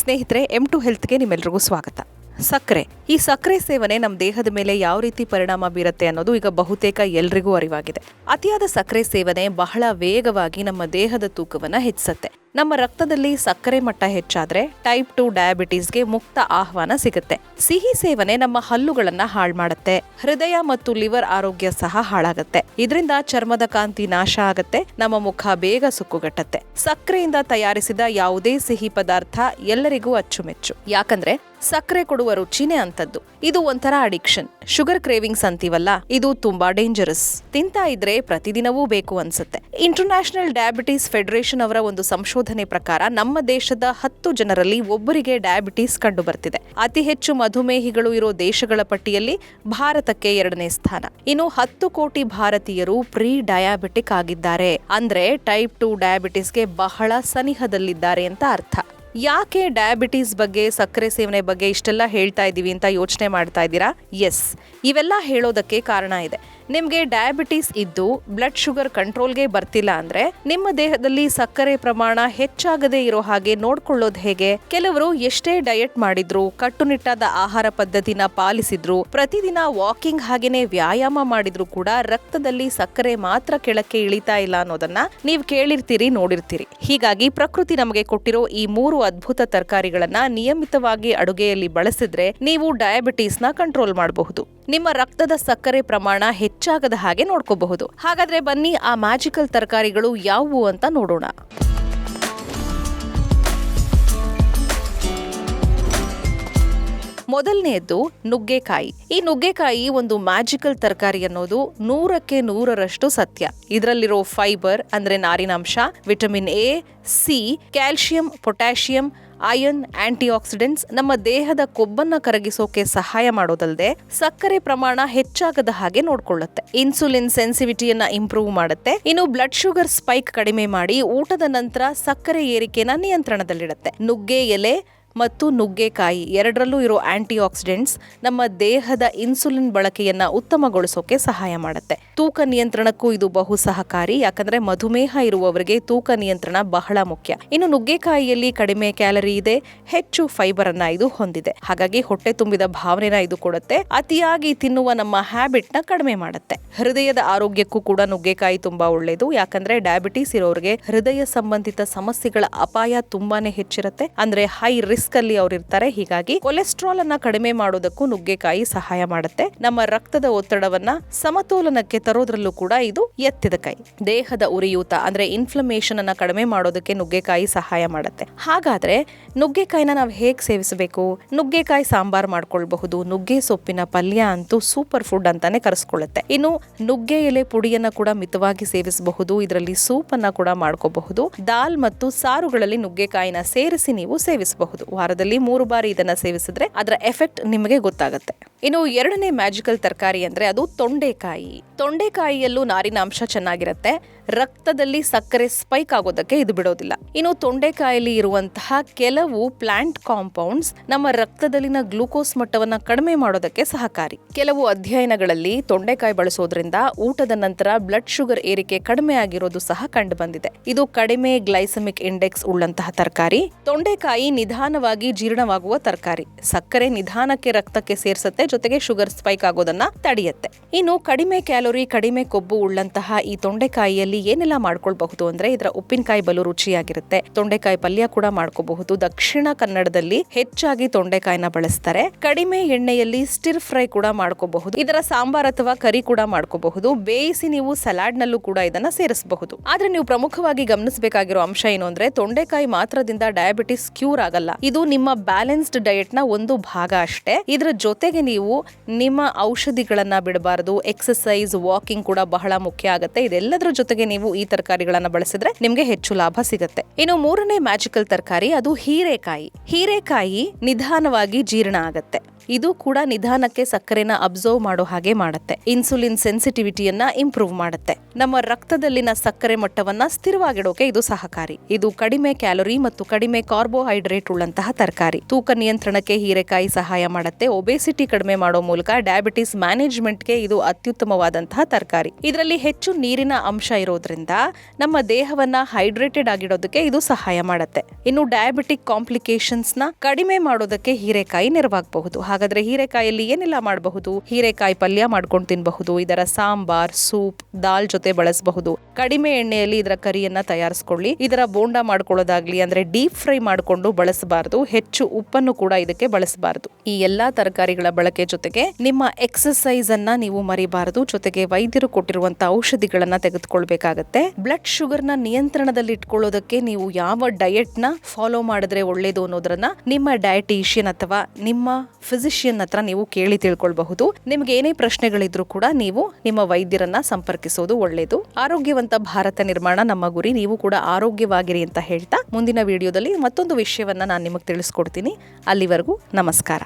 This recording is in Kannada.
ಸ್ನೇಹಿತರೆ, M2 ಹೆಲ್ತ್ಗೆ ನಿಮ್ಮೆಲ್ರಿಗೂ ಸ್ವಾಗತ. ಈ ಸಕ್ಕರೆ ಸೇವನೆ ನಮ್ಮ ದೇಹದ ಮೇಲೆ ಯಾವ ರೀತಿ ಪರಿಣಾಮ ಬೀರುತ್ತೆ ಅನ್ನೋದು ಈಗ ಬಹುತೇಕ ಎಲ್ರಿಗೂ ಅರಿವಾಗಿದೆ. ಅತಿಯಾದ ಸಕ್ಕರೆ ಸೇವನೆ ಬಹಳ ವೇಗವಾಗಿ ನಮ್ಮ ದೇಹದ ತೂಕವನ್ನು ಹೆಚ್ಚಿಸುತ್ತೆ. ನಮ್ಮ ರಕ್ತದಲ್ಲಿ ಸಕ್ಕರೆ ಮಟ್ಟ ಹೆಚ್ಚಾದ್ರೆ ಟೈಪ್ 2 ಡಯಾಬಿಟೀಸ್ಗೆ ಮುಕ್ತ ಆಹ್ವಾನ ಸಿಗುತ್ತೆ. ಸಿಹಿ ಸೇವನೆ ನಮ್ಮ ಹಲ್ಲುಗಳನ್ನ ಹಾಳು ಮಾಡುತ್ತೆ. ಹೃದಯ ಮತ್ತು ಲಿವರ್ ಆರೋಗ್ಯ ಸಹ ಹಾಳಾಗುತ್ತೆ. ಇದರಿಂದ ಚರ್ಮದ ಕಾಂತಿ ನಾಶ ಆಗುತ್ತೆ. ನಮ್ಮ ಮುಖ ಬೇಗ ಸುಕ್ಕುಗಟ್ಟತ್ತೆ. ಸಕ್ಕರೆಯಿಂದ ತಯಾರಿಸಿದ ಯಾವುದೇ ಸಿಹಿ ಪದಾರ್ಥ ಎಲ್ಲರಿಗೂ ಅಚ್ಚುಮೆಚ್ಚು. ಯಾಕಂದ್ರೆ ಸಕ್ಕರೆ ಕೊಡುವ ರುಚಿನೇ ಅಂತದ್ದು. ಇದು ಒಂಥರ ಅಡಿಕ್ಷನ್. ಶುಗರ್ ಕ್ರೇವಿಂಗ್ಸ್ ಅಂತೀವಲ್ಲ, ಇದು ತುಂಬಾ ಡೇಂಜರಸ್. ತಿಂತಾ ಇದ್ರೆ ಪ್ರತಿದಿನವೂ ಬೇಕು ಅನ್ಸುತ್ತೆ. ಇಂಟರ್ನ್ಯಾಷನಲ್ ಡಯಾಬಿಟೀಸ್ ಫೆಡರೇಷನ್ ಅವರ ಒಂದು ಸಂಶೋಧನೆ ಪ್ರಕಾರ ನಮ್ಮ ದೇಶದ 10 ಜನರಲ್ಲಿ ಒಬ್ಬರಿಗೆ ಡಯಾಬಿಟೀಸ್ ಕಂಡು ಬರ್ತಿದೆ. ಅತಿ ಹೆಚ್ಚು ಮಧುಮೇಹಿಗಳು ಇರೋ ದೇಶಗಳ ಪಟ್ಟಿಯಲ್ಲಿ ಭಾರತಕ್ಕೆ 2ನೇ ಸ್ಥಾನ. ಇನ್ನು 10 ಕೋಟಿ ಭಾರತೀಯರು ಪ್ರೀ ಡಯಾಬಿಟಿಕ್ ಆಗಿದ್ದಾರೆ. ಅಂದ್ರೆ ಟೈಪ್ 2 ಡಯಾಬಿಟೀಸ್ಗೆ ಬಹಳ ಸನಿಹದಲ್ಲಿದ್ದಾರೆ ಅಂತ ಅರ್ಥ. ಯಾಕೆ ಡಯಾಬಿಟೀಸ್ ಬಗ್ಗೆ, ಸಕ್ಕರೆ ಸೇವನೆ ಬಗ್ಗೆ ಇಷ್ಟೆಲ್ಲ ಹೇಳ್ತಾ ಇದ್ದೀವಿ ಅಂತ ಯೋಚನೆ ಮಾಡ್ತಾ ಇದ್ದೀರಾ? ಎಸ್, ಇವೆಲ್ಲ ಹೇಳೋದಕ್ಕೆ ಕಾರಣ ಇದೆ. ನಿಮ್ಗೆ ಡಯಾಬಿಟೀಸ್ ಇದ್ದು ಬ್ಲಡ್ ಶುಗರ್ ಕಂಟ್ರೋಲ್ಗೆ ಬರ್ತಿಲ್ಲ ಅಂದ್ರೆ ನಿಮ್ಮ ದೇಹದಲ್ಲಿ ಸಕ್ಕರೆ ಪ್ರಮಾಣ ಹೆಚ್ಚಾಗದೇ ಇರೋ ಹಾಗೆ ನೋಡ್ಕೊಳ್ಳೋದು ಹೇಗೆ? ಕೆಲವರು ಎಷ್ಟೇ ಡಯಟ್ ಮಾಡಿದ್ರು, ಕಟ್ಟುನಿಟ್ಟಾದ ಆಹಾರ ಪದ್ಧತಿನ ಪಾಲಿಸಿದ್ರು, ಪ್ರತಿದಿನ ವಾಕಿಂಗ್ ಹಾಗೇನೆ ವ್ಯಾಯಾಮ ಮಾಡಿದ್ರು ಕೂಡ ರಕ್ತದಲ್ಲಿ ಸಕ್ಕರೆ ಮಾತ್ರ ಕೆಳಕ್ಕೆ ಇಳಿತಾ ಇಲ್ಲ ಅನ್ನೋದನ್ನ ನೀವು ಕೇಳಿರ್ತೀರಿ, ನೋಡಿರ್ತೀರಿ. ಹೀಗಾಗಿ ಪ್ರಕೃತಿ ನಮಗೆ ಕೊಟ್ಟಿರೋ ಈ 3 ಅದ್ಭುತ ತರಕಾರಿಗಳನ್ನ ನಿಯಮಿತವಾಗಿ ಅಡುಗೆಯಲ್ಲಿ ಬಳಸಿದ್ರೆ ನೀವು ಡಯಾಬಿಟೀಸ್ನ ಕಂಟ್ರೋಲ್ ಮಾಡಬಹುದು. ನಿಮ್ಮ ರಕ್ತದ ಸಕ್ಕರೆ ಪ್ರಮಾಣ ಹೆಚ್ಚಾಗದ ಹಾಗೆ ನೋಡ್ಕೋಬಹುದು. ಹಾಗಾದ್ರೆ ಬನ್ನಿ ಆ ಮ್ಯಾಜಿಕಲ್ ತರಕಾರಿಗಳು ಯಾವುವು ಅಂತ ನೋಡೋಣ. ಮೊದಲನೆಯದ್ದು ನುಗ್ಗೆಕಾಯಿ. ಈ ನುಗ್ಗೆಕಾಯಿ ಒಂದು ಮ್ಯಾಜಿಕಲ್ ತರಕಾರಿ ಅನ್ನೋದು 100ಕ್ಕೆ 100ರಷ್ಟು ಸತ್ಯ. ಇದರಲ್ಲಿರೋ ಫೈಬರ್ ಅಂದ್ರೆ ನಾರಿನಾಂಶ, vitamin A, C, calcium, potassium, iron, antioxidants ನಮ್ಮ ದೇಹದ ಕೊಬ್ಬನ್ನ ಕರಗಿಸೋಕೆ ಸಹಾಯ ಮಾಡೋದಲ್ಲದೆ ಸಕ್ಕರೆ ಪ್ರಮಾಣ ಹೆಚ್ಚಾಗದ ಹಾಗೆ ನೋಡ್ಕೊಳ್ಳುತ್ತೆ. ಇನ್ಸುಲಿನ್ ಸೆನ್ಸಿಟಿವಿಟಿಯನ್ನ ಇಂಪ್ರೂವ್ ಮಾಡುತ್ತೆ. ಇನ್ನು ಬ್ಲಡ್ ಶುಗರ್ ಸ್ಪೈಕ್ ಕಡಿಮೆ ಮಾಡಿ ಊಟದ ನಂತರ ಸಕ್ಕರೆ ಏರಿಕೆನ ನಿಯಂತ್ರಣದಲ್ಲಿಡುತ್ತೆ. ನುಗ್ಗೆ ಎಲೆ ಮತ್ತು ನುಗ್ಗೆಕಾಯಿ ಎರಡರಲ್ಲೂ ಇರೋ ಆಂಟಿ ಆಕ್ಸಿಡೆಂಟ್ಸ್ ನಮ್ಮ ದೇಹದ ಇನ್ಸುಲಿನ್ ಬಳಕೆಯನ್ನ ಉತ್ತಮಗೊಳಿಸೋಕೆ ಸಹಾಯ ಮಾಡುತ್ತೆ. ತೂಕ ನಿಯಂತ್ರಣಕ್ಕೂ ಇದು ಬಹು ಸಹಕಾರಿ. ಯಾಕಂದ್ರೆ ಮಧುಮೇಹ ಇರುವವರಿಗೆ ತೂಕ ನಿಯಂತ್ರಣ ಬಹಳ ಮುಖ್ಯ. ಇನ್ನು ನುಗ್ಗೆಕಾಯಿಯಲ್ಲಿ ಕಡಿಮೆ ಕ್ಯಾಲರಿ ಇದೆ, ಹೆಚ್ಚು ಫೈಬರ್ ಅನ್ನ ಇದು ಹೊಂದಿದೆ. ಹಾಗಾಗಿ ಹೊಟ್ಟೆ ತುಂಬಿದ ಭಾವನೆನ ಇದು ಕೊಡುತ್ತೆ. ಅತಿಯಾಗಿ ತಿನ್ನುವ ನಮ್ಮ ಹ್ಯಾಬಿಟ್ ನ ಕಡಿಮೆ ಮಾಡುತ್ತೆ. ಹೃದಯದ ಆರೋಗ್ಯಕ್ಕೂ ಕೂಡ ನುಗ್ಗೆಕಾಯಿ ತುಂಬಾ ಒಳ್ಳೆಯದು. ಯಾಕಂದ್ರೆ ಡಯಾಬಿಟೀಸ್ ಇರೋರಿಗೆ ಹೃದಯ ಸಂಬಂಧಿತ ಸಮಸ್ಯೆಗಳ ಅಪಾಯ ತುಂಬಾನೇ ಹೆಚ್ಚಿರುತ್ತೆ. ಅಂದ್ರೆ ಹೈ ರಿಸ್ಕ್ ಅಲ್ಲಿ ಅವರಿರ್ತಾರೆ. ಹೀಗಾಗಿ ಕೊಲೆಸ್ಟ್ರಾಲ್ ಅನ್ನ ಕಡಿಮೆ ಮಾಡೋದಕ್ಕೂ ನುಗ್ಗೆಕಾಯಿ ಸಹಾಯ ಮಾಡುತ್ತೆ. ನಮ್ಮ ರಕ್ತದ ಒತ್ತಡವನ್ನ ಸಮತೋಲನಕ್ಕೆ ತರೋದ್ರಲ್ಲೂ ಕೂಡ ಇದು ಎತ್ತಿದ ಕೈ. ದೇಹದ ಉರಿಯೂತ ಅಂದ್ರೆ ಇನ್ಫ್ಲಮೇಷನ್ ಅನ್ನ ಕಡಿಮೆ ಮಾಡೋದಕ್ಕೆ ನುಗ್ಗೆಕಾಯಿ ಸಹಾಯ ಮಾಡುತ್ತೆ. ಹಾಗಾದ್ರೆ ನುಗ್ಗೆಕಾಯಿನ ನಾವು ಹೇಗೆ ಸೇವಿಸಬೇಕು? ನುಗ್ಗೆಕಾಯಿ ಸಾಂಬಾರ್ ಮಾಡ್ಕೊಳ್ಬಹುದು. ನುಗ್ಗೆ ಸೊಪ್ಪಿನ ಪಲ್ಯ ಅಂತೂ ಸೂಪರ್ ಫುಡ್ ಅಂತಾನೆ ಕರೆಸ್ಕೊಳ್ಳುತ್ತೆ. ಇನ್ನು ನುಗ್ಗೆ ಎಲೆ ಪುಡಿಯನ್ನ ಕೂಡ ಮಿತವಾಗಿ ಸೇವಿಸಬಹುದು. ಇದರಲ್ಲಿ ಸೂಪ್ ಅನ್ನ ಕೂಡ ಮಾಡ್ಕೋಬಹುದು. ದಾಲ್ ಮತ್ತು ಸಾರುಗಳಲ್ಲಿ ನುಗ್ಗೆಕಾಯಿನ ಸೇರಿಸಿ ನೀವು ಸೇವಿಸಬಹುದು. ವಾರದಲ್ಲಿ 3 ಬಾರಿ ಇದನ್ನ ಸೇವಿಸಿದ್ರೆ ಅದರ ಎಫೆಕ್ಟ್ ನಿಮಗೆ ಗೊತ್ತಾಗುತ್ತೆ. ಇನ್ನು 2ನೇ ಮ್ಯಾಜಿಕಲ್ ತರಕಾರಿ ಅಂದ್ರೆ ಅದು ತೊಂಡೆಕಾಯಿ. ತೊಂಡೆಕಾಯಿಯಲ್ಲೂ ನಾರಿನಾಂಶ ಚೆನ್ನಾಗಿರುತ್ತೆ. ರಕ್ತದಲ್ಲಿ ಸಕ್ಕರೆ ಸ್ಪೈಕ್ ಆಗೋದಕ್ಕೆ ಇದು ಬಿಡೋದಿಲ್ಲ. ಇನ್ನು ತೊಂಡೆಕಾಯಲ್ಲಿ ಇರುವಂತಹ ಕೆಲವು ಪ್ಲಾಂಟ್ ಕಾಂಪೌಂಡ್ಸ್ ನಮ್ಮ ರಕ್ತದಲ್ಲಿನ ಗ್ಲೂಕೋಸ್ ಮಟ್ಟವನ್ನ ಕಡಿಮೆ ಮಾಡೋದಕ್ಕೆ ಸಹಕಾರಿ. ಕೆಲವು ಅಧ್ಯಯನಗಳಲ್ಲಿ ತೊಂಡೆಕಾಯಿ ಬಳಸೋದ್ರಿಂದ ಊಟದ ನಂತರ ಬ್ಲಡ್ ಶುಗರ್ ಏರಿಕೆ ಕಡಿಮೆ ಆಗಿರೋದು ಸಹ ಕಂಡು ಬಂದಿದೆ. ಇದು ಕಡಿಮೆ ಗ್ಲೈಸಮಿಕ್ ಇಂಡೆಕ್ಸ್ ಉಳ್ಳಂತಹ ತರಕಾರಿ. ತೊಂಡೆಕಾಯಿ ನಿಧಾನವಾಗಿ ಜೀರ್ಣವಾಗುವ ತರಕಾರಿ. ಸಕ್ಕರೆ ನಿಧಾನಕ್ಕೆ ರಕ್ತಕ್ಕೆ ಸೇರಿಸುತ್ತೆ, ಜೊತೆಗೆ ಶುಗರ್ ಸ್ಪೈಕ್ ಆಗೋದನ್ನ ತಡೆಯುತ್ತೆ. ಇನ್ನು ಕಡಿಮೆ ಕ್ಯಾಲೋರಿ, ಕಡಿಮೆ ಕೊಬ್ಬು ಉಳ್ಳಂತಹ ಈ ತೊಂಡೆಕಾಯಿಯಲ್ಲಿ ಏನೆಲ್ಲ ಮಾಡ್ಕೊಳ್ಬಹುದು ಅಂದ್ರೆ ಇದರ ಉಪ್ಪಿನಕಾಯಿ ಬಲು ರುಚಿಯಾಗಿರುತ್ತೆ. ತೊಂಡೆಕಾಯಿ ಪಲ್ಯ ಕೂಡ ಮಾಡ್ಕೋಬಹುದು. ದಕ್ಷಿಣ ಕನ್ನಡದಲ್ಲಿ ಹೆಚ್ಚಾಗಿ ತೊಂಡೆಕಾಯಿನ ಬಳಸ್ತಾರೆ. ಕಡಿಮೆ ಎಣ್ಣೆಯಲ್ಲಿ ಸ್ಟಿರ್ ಫ್ರೈ ಕೂಡ ಮಾಡ್ಕೋಬಹುದು. ಇದರ ಸಾಂಬಾರ್ ಅಥವಾ ಕರಿ ಕೂಡ ಮಾಡ್ಕೋಬಹುದು. ಬೇಯಿಸಿ ನೀವು ಸಲಾಡ್ ನಲ್ಲೂ ಕೂಡ ಇದನ್ನ ಸೇರಿಸಬಹುದು. ಆದ್ರೆ ನೀವು ಪ್ರಮುಖವಾಗಿ ಗಮನಿಸಬೇಕಾಗಿರೋ ಅಂಶ ಏನು ಅಂದ್ರೆ ತೊಂಡೆಕಾಯಿ ಮಾತ್ರದಿಂದ ಡಯಾಬಿಟಿಸ್ ಕ್ಯೂರ್ ಆಗಲ್ಲ. ಇದು ನಿಮ್ಮ ಬ್ಯಾಲೆನ್ಸ್ಡ್ ಡಯಟ್ ನ ಒಂದು ಭಾಗ ಅಷ್ಟೇ. ಇದರ ಜೊತೆಗೆ ನೀವು ನಿಮ್ಮ ಔಷಧಿಗಳನ್ನ ಬಿಡಬಾರದು. ಎಕ್ಸರ್ಸೈಸ್, ವಾಕಿಂಗ್ ಕೂಡ ಬಹಳ ಮುಖ್ಯ ಆಗುತ್ತೆ. ಇದೆಲ್ಲದರ ಜೊತೆಗೆ ನೀವು ಈ ತರಕಾರಿಗಳನ್ನ ಬಳಸಿದ್ರೆ ನಿಮ್ಗೆ ಹೆಚ್ಚು ಲಾಭ ಸಿಗುತ್ತೆ. ಇನ್ನು 3ನೇ ಮ್ಯಾಜಿಕಲ್ ತರಕಾರಿ ಅದು ಹೀರೆಕಾಯಿ. ಹೀರೆಕಾಯಿ ನಿಧಾನವಾಗಿ ಜೀರ್ಣ ಆಗತ್ತೆ. ಇದು ಕೂಡ ನಿಧಾನಕ್ಕೆ ಸಕ್ಕರೆನ ಅಬ್ಸರ್ವ್ ಮಾಡೋ ಹಾಗೆ ಮಾಡುತ್ತೆ. ಇನ್ಸುಲಿನ್ ಸೆನ್ಸಿಟಿವಿಟಿಯನ್ನ ಇಂಪ್ರೂವ್ ಮಾಡುತ್ತೆ. ನಮ್ಮ ರಕ್ತದಲ್ಲಿನ ಸಕ್ಕರೆ ಮಟ್ಟವನ್ನ ಸ್ಥಿರವಾಗಿಡೋಕೆ ಇದು ಸಹಕಾರಿ. ಇದು ಕಡಿಮೆ ಕ್ಯಾಲೋರಿ ಮತ್ತು ಕಡಿಮೆ ಕಾರ್ಬೋಹೈಡ್ರೇಟ್ ಉಳ್ಳಂತಹ ತರಕಾರಿ. ತೂಕ ನಿಯಂತ್ರಣಕ್ಕೆ ಹೀರೆಕಾಯಿ ಸಹಾಯ ಮಾಡುತ್ತೆ. ಒಬೆಸಿಟಿ ಕಡಿಮೆ ಮಾಡೋ ಮೂಲಕ ಡಯಾಬಿಟಿಸ್ ಮ್ಯಾನೇಜ್ಮೆಂಟ್ಗೆ ಇದು ಅತ್ಯುತ್ತಮವಾದಂತಹ ತರಕಾರಿ. ಇದರಲ್ಲಿ ಹೆಚ್ಚು ನೀರಿನ ಅಂಶ ಇರೋದ್ರಿಂದ ನಮ್ಮ ದೇಹವನ್ನ ಹೈಡ್ರೇಟೆಡ್ ಆಗಿಡೋದಕ್ಕೆ ಇದು ಸಹಾಯ ಮಾಡುತ್ತೆ. ಇನ್ನು ಡಯಾಬಿಟಿಕ್ ಕಾಂಪ್ಲಿಕೇಶನ್ಸ್ ನ ಕಡಿಮೆ ಮಾಡೋದಕ್ಕೆ ಹೀರೆಕಾಯಿ ನೆರವಾಗಬಹುದು. ಹಾಗಾದ್ರೆ ಹೀರೆಕಾಯಲ್ಲಿ ಏನೆಲ್ಲ ಮಾಡಬಹುದು? ಹೀರೆಕಾಯಿ ಪಲ್ಯ ಮಾಡ್ಕೊಂಡು ತಿನ್ನಬಹುದು. ಇದರ ಸಾಂಬಾರ್, ಸೂಪ್, ದಾಲ್ ಜೊತೆ ಬಳಸಬಹುದು. ಕಡಿಮೆ ಎಣ್ಣೆಯಲ್ಲಿ ಇದರ ಕರಿಯನ್ನ ತಯಾರಿಸಿಕೊಳ್ಳಿ. ಇದರ ಬೋಂಡ ಮಾಡ್ಕೊಳ್ಳೋದಾಗ್ಲಿ ಅಂದ್ರೆ ಡೀಪ್ ಫ್ರೈ ಮಾಡಿಕೊಂಡು ಬಳಸಬಾರದು. ಹೆಚ್ಚು ಉಪ್ಪನ್ನು ಕೂಡ ಇದಕ್ಕೆ ಬಳಸಬಾರದು. ಈ ಎಲ್ಲಾ ತರಕಾರಿಗಳ ಬಳಕೆ ಜೊತೆಗೆ ನಿಮ್ಮ ಎಕ್ಸರ್ಸೈಸ್ ಅನ್ನ ನೀವು ಮರಿಬಾರದು. ಜೊತೆಗೆ ವೈದ್ಯರು ಕೊಟ್ಟಿರುವಂತಹ ಔಷಧಿಗಳನ್ನ ತೆಗೆದುಕೊಳ್ಬೇಕಾಗತ್ತೆ. ಬ್ಲಡ್ ಶುಗರ್ ನ ನಿಯಂತ್ರಣದಲ್ಲಿ ಇಟ್ಕೊಳ್ಳೋದಕ್ಕೆ ನೀವು ಯಾವ ಡಯಟ್ ನ ಫಾಲೋ ಮಾಡಿದ್ರೆ ಒಳ್ಳೇದು ಅನ್ನೋದ್ರನ್ನ ನಿಮ್ಮ ಡಯಟಿಷಿಯನ್ ಅಥವಾ ನಿಮ್ಮ ಫಿಸಿಷಿಯನ್ ಹತ್ರ ನೀವು ಕೇಳಿ ತಿಳ್ಕೊಳ್ಬಹುದು. ನಿಮ್ಗೆ ಏನೇ ಪ್ರಶ್ನೆಗಳಿದ್ರು ಕೂಡ ನೀವು ನಿಮ್ಮ ವೈದ್ಯರನ್ನ ಸಂಪರ್ಕಿಸೋದು ಒಳ್ಳೇದು. ಆರೋಗ್ಯವಂತ ಭಾರತ ನಿರ್ಮಾಣ ನಮ್ಮ ಗುರಿ. ನೀವು ಕೂಡ ಆರೋಗ್ಯವಾಗಿರಿ ಅಂತ ಹೇಳ್ತಾ ಮುಂದಿನ ವಿಡಿಯೋದಲ್ಲಿ ಮತ್ತೊಂದು ವಿಷಯವನ್ನ ನಾನು ನಿಮಗೆ ತಿಳಿಸ್ಕೊಡ್ತೀನಿ. ಅಲ್ಲಿವರೆಗೂ ನಮಸ್ಕಾರ.